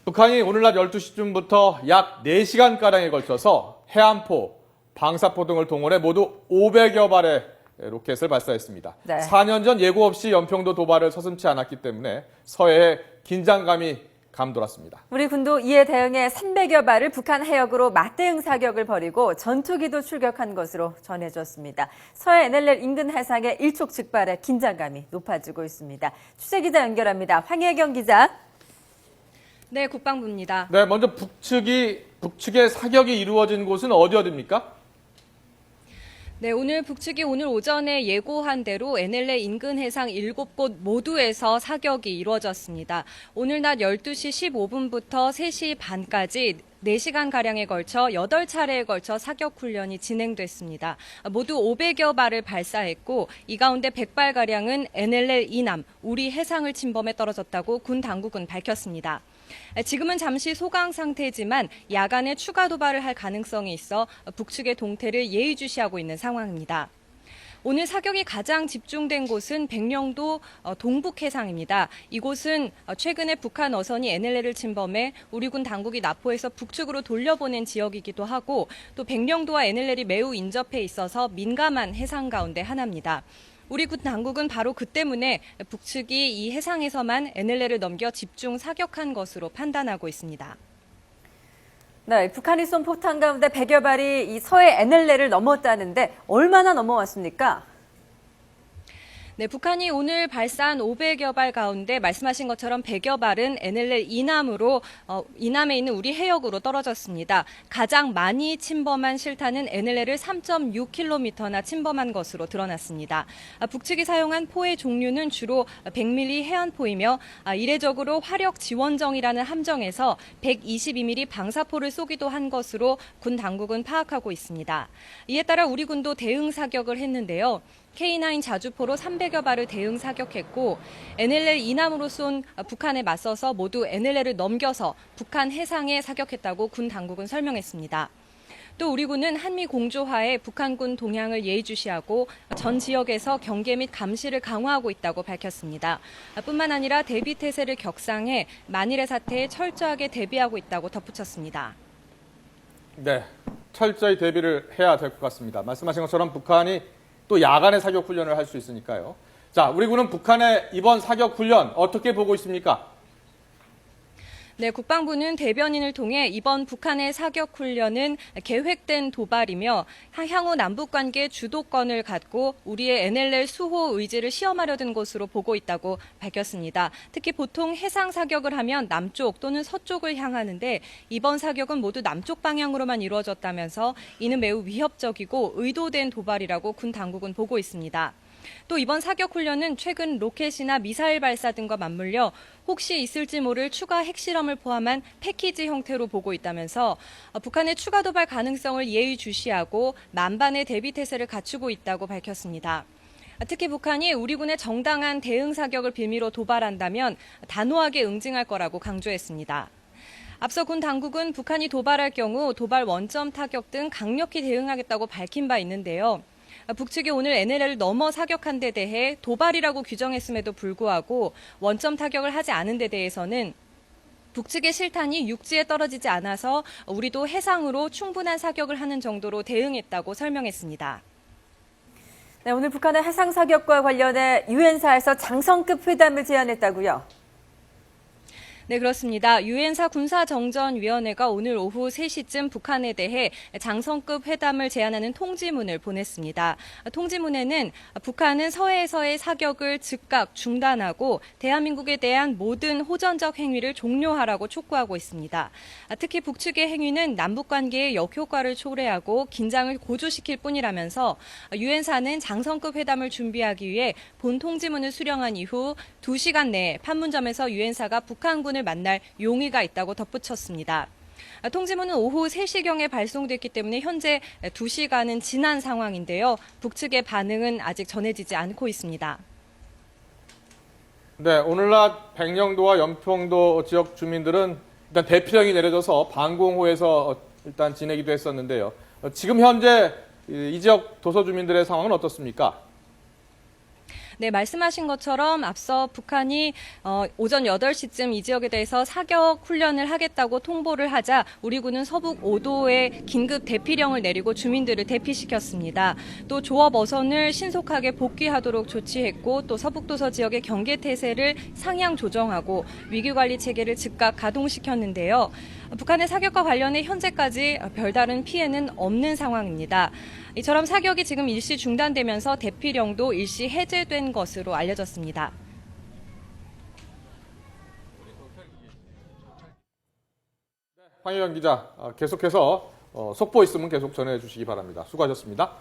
북한이 오늘 낮 12시쯤부터 약 4시간가량에 걸쳐서 해안포, 방사포 등을 동원해 모두 500여 발의 로켓을 발사했습니다. 네. 4년 전 예고 없이 연평도 도발을 서슴지 않았기 때문에 서해에 긴장감이 감돌았습니다. 우리 군도 이에 대응해 300여 발을 북한 해역으로 맞대응 사격을 벌이고 전투기도 출격한 것으로 전해졌습니다. 서해 NLL 인근 해상의 일촉즉발의 긴장감이 높아지고 있습니다. 취재기자 연결합니다. 황혜경 기자. 네, 국방부입니다. 네, 먼저 북측의 사격이 이루어진 곳은 어디입니까? 네, 북측이 오늘 오전에 예고한 대로 NLL 인근 해상 7곳 모두에서 사격이 이루어졌습니다. 오늘 낮 12시 15분부터 3시 반까지 4시간가량에 걸쳐 8차례에 걸쳐 사격 훈련이 진행됐습니다. 모두 500여 발을 발사했고 이 가운데 100발가량은 NLL 이남, 우리 해상을 침범해 떨어졌다고 군 당국은 밝혔습니다. 지금은 잠시 소강 상태지만 야간에 추가 도발을 할 가능성이 있어 북측의 동태를 예의주시하고 있는 상황입니다. 오늘 사격이 가장 집중된 곳은 백령도 동북 해상입니다. 이곳은 최근에 북한 어선이 NLL을 침범해 우리 군 당국이 납포해서 북측으로 돌려보낸 지역이기도 하고 또 백령도와 NLL이 매우 인접해 있어서 민감한 해상 가운데 하나입니다. 우리 군 당국은 바로 그 때문에 북측이 이 해상에서만 NLL을 넘겨 집중 사격한 것으로 판단하고 있습니다. 네, 북한이 쏜 포탄 가운데 100여 발이 이 서해 NLL을 넘었다는데 얼마나 넘어왔습니까? 네, 북한이 오늘 발사한 500여 발 가운데 말씀하신 것처럼 100여 발은 NLL 이남으로 이남에 있는 우리 해역으로 떨어졌습니다. 가장 많이 침범한 실탄은 NLL을 3.6km나 침범한 것으로 드러났습니다. 북측이 사용한 포의 종류는 주로 100mm 해안포이며 이례적으로 화력 지원정이라는 함정에서 122mm 방사포를 쏘기도 한 것으로 군 당국은 파악하고 있습니다. 이에 따라 우리 군도 대응 사격을 했는데요. K9 자주포로 300여 발을 대응 사격했고 NLL 이남으로 쏜 북한에 맞서서 모두 NLL을 넘겨서 북한 해상에 사격했다고 군 당국은 설명했습니다. 또 우리 군은 한미 공조하에 북한군 동향을 예의주시하고 전 지역에서 경계 및 감시를 강화하고 있다고 밝혔습니다. 뿐만 아니라 대비태세를 격상해 만일의 사태에 철저하게 대비하고 있다고 덧붙였습니다. 네, 철저히 대비를 해야 될 것 같습니다. 말씀하신 것처럼 북한이 또 야간에 사격 훈련을 할 수 있으니까요. 자, 우리 군은 북한의 이번 사격 훈련 어떻게 보고 있습니까? 네, 국방부는 대변인을 통해 이번 북한의 사격 훈련은 계획된 도발이며 향후 남북 관계 주도권을 갖고 우리의 NLL 수호 의지를 시험하려던 것으로 보고 있다고 밝혔습니다. 특히 보통 해상 사격을 하면 남쪽 또는 서쪽을 향하는데 이번 사격은 모두 남쪽 방향으로만 이루어졌다면서 이는 매우 위협적이고 의도된 도발이라고 군 당국은 보고 있습니다. 또 이번 사격 훈련은 최근 로켓이나 미사일 발사 등과 맞물려 혹시 있을지 모를 추가 핵실험을 포함한 패키지 형태로 보고 있다면서 북한의 추가 도발 가능성을 예의주시하고 만반의 대비태세를 갖추고 있다고 밝혔습니다. 특히 북한이 우리 군의 정당한 대응 사격을 빌미로 도발한다면 단호하게 응징할 거라고 강조했습니다. 앞서 군 당국은 북한이 도발할 경우 도발 원점 타격 등 강력히 대응하겠다고 밝힌 바 있는데요. 북측이 오늘 NLL을 넘어 사격한 데 대해 도발이라고 규정했음에도 불구하고 원점 타격을 하지 않은 데 대해서는 북측의 실탄이 육지에 떨어지지 않아서 우리도 해상으로 충분한 사격을 하는 정도로 대응했다고 설명했습니다. 네, 오늘 북한의 해상 사격과 관련해 유엔사에서 장성급 회담을 제안했다고요? 네, 그렇습니다. 유엔사 군사정전위원회가 오늘 오후 3시쯤 북한에 대해 장성급 회담을 제안하는 통지문을 보냈습니다. 통지문에는 북한은 서해에서의 사격을 즉각 중단하고 대한민국에 대한 모든 호전적 행위를 종료하라고 촉구하고 있습니다. 특히 북측의 행위는 남북관계의 역효과를 초래하고 긴장을 고조시킬 뿐이라면서 유엔사는 장성급 회담을 준비하기 위해 본 통지문을 수령한 이후 2시간 내에 판문점에서 유엔사가 북한군을 만날 용의가 있다고 덧붙였습니다. 통지문은 오후 3시경에 발송됐기 때문에 현재 2시간은 지난 상황인데요. 북측의 반응은 아직 전해지지 않고 있습니다. 네, 오늘 낮 백령도와 연평도 지역 주민들은 일단 대피령이 내려져서 방공호에서 일단 지내기도 했었는데요. 지금 현재 이 지역 도서 주민들의 상황은 어떻습니까? 네, 말씀하신 것처럼 앞서 북한이 오전 8시쯤 이 지역에 대해서 사격 훈련을 하겠다고 통보를 하자 우리 군은 서북 5도에 긴급 대피령을 내리고 주민들을 대피시켰습니다. 또 조업 어선을 신속하게 복귀하도록 조치했고 또 서북도서 지역의 경계 태세를 상향 조정하고 위기관리 체계를 즉각 가동시켰는데요. 북한의 사격과 관련해 현재까지 별다른 피해는 없는 상황입니다. 이처럼 사격이 지금 일시 중단되면서 대피령도 일시 해제된 것으로 알려졌습니다. 황혜연 기자, 계속해서 속보 있으면 계속 전해주시기 바랍니다. 수고하셨습니다.